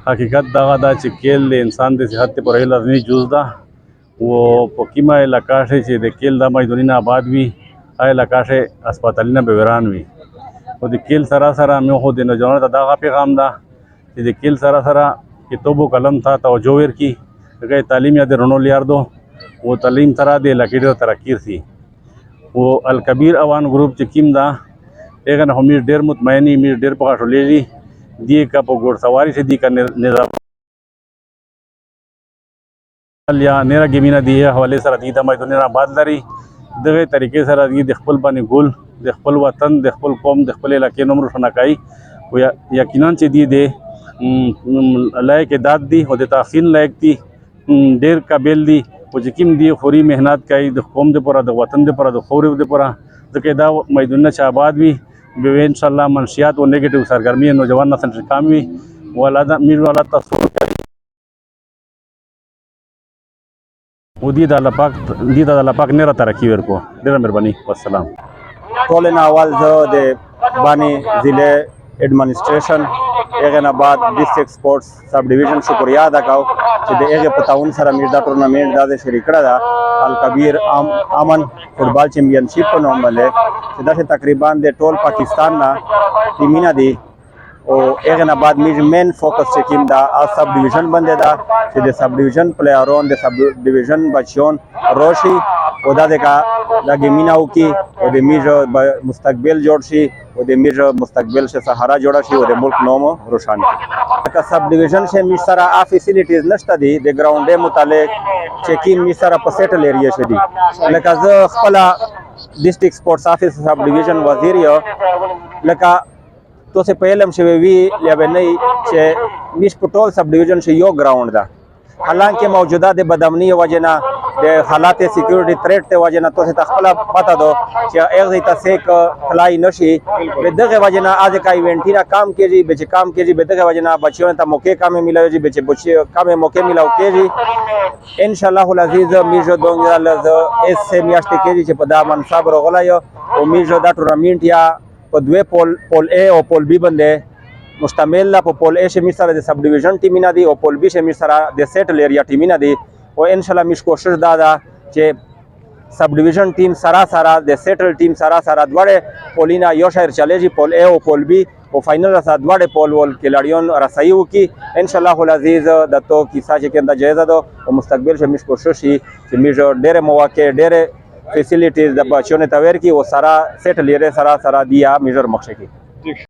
حقیقت دغه دا چې کیل د انسان د صحت لپاره لازمي جز ده و په کومه علاقه چې د کیل د میدانونه آباد وي هغه علاقه هسپتالونه به ویران وي او د کیل سره سره موږ خو د نوجوانانو ته دغه پیغام ده چې د کیل سره سره کتاب و قلم ته توجه ورکړي هغه تعلیم یا د رونو لیاردو و تعلیم سره د علاقې ډېره ترقي سي و الکبیر اوان گروپ چې کیم ده هغه نه هم ډېر مطمئني میر ډېر په غاټولېږي دی کا په ګوړسواري سے دی کا نظام یا نیره ګمینا دی حواله سره دی د میدانونه آباد لري دغه طریقې سره دی د خپل باندې ګل د خپل وطن د خپل قوم د خپل علاقې نوم روښانه کوي او یقینا چې دی د لایق داد دی او د تحسین لایق دی ډېر قابل دی او چې کوم دی خوري مهنت کوي د قوم د پوره د وطن د پوره د خوري د پوره ځکه دا میدانونه چې آباد وي به ان شاء الله منشیات او نیگیټیو سرګرمي نوجوان نسل کم وي ولاده میر والا تصور کوي ودي د الله پاک نه را ترقی ورکو ډېره مهرباني والسلام ټول نه اول زه د بانی ضلع ایڈمنسټریشن هغه نه بعد ډیسټریکټ سپورټس سب ډیویژن شکریا ادا کوم چې د هغه په تعاون سره میر دا ټورنمنټ د شریک کړه دا الکبیر امن فوټبال چیمپیونشپ په نوم باندې چې دا تقریبا د ټول پاکستان نه ټیمونه دي او هغه نه بعد مین فوکس چې کیم دا سب ډیویژن باندې دا چې د سب ډیویژن پلیئرون د سب ډیویژن بچیون روشي او دا د ګیمیناو کې او د میجو مستقبل جوړ شي او د میجو مستقبل شه سهارا جوړ شي او د ملک نوم روشن کا سب ډیویژن شه می سره ا فیسیلیټیز نشته دي د ګراوند متعلق چې کیم می سره په سیټل ایریا شه دي لکه زه خپل ډیسټریکټ سپورټس افیس سب ډیویژن وزیر یو لکه تو سے پہلے ہم شوی یا نہیں چې میش پټول سب ډیویژن شي یو گراوند ده حالانکه موجوده د بدامنی وجنه د حالات سکیورټي تھریټ ته وجنه تو سے تخپل پتا دو چې اغه تاسو ک فلای نشي به دغه وجنه اج کا ایونټینا کام کیږي به کام کیږي به دغه وجنه بچیوں ته موقع کام ملایږي به بچي کام موقع ملاو کیږي ان شاء الله العزیز میجو دونګل ز اس سے میاشت کیږي چې په دا منصب رغلایو او میجو دا ټورنمنت یا په دوه پول A او پول B باندې مشتمل لا په پول A شمیر سره د سب ډیویژن ټیمونه دي او پول B شمیر سره د سیټل ایریا ټیمونه دي او ان شاء الله مش کوشش دا ده چې سب ډیویژن ټیم سره د سیټل ټیم سره دواړه پولینا یو شهر چلےږي پول A او پول B او فائنل سره دواړه پول ول کلاډیون رسایي وکي ان شاء الله العزیز د تو کیسه چې کنده جایزه ده او مستقبل شمیر کوشش شي چې میجو ډېر مواقع ډېر فیسیلیټیز د بچیوں ته ورکی او سره سیټل ایریا سره دیا میجر مخشه کی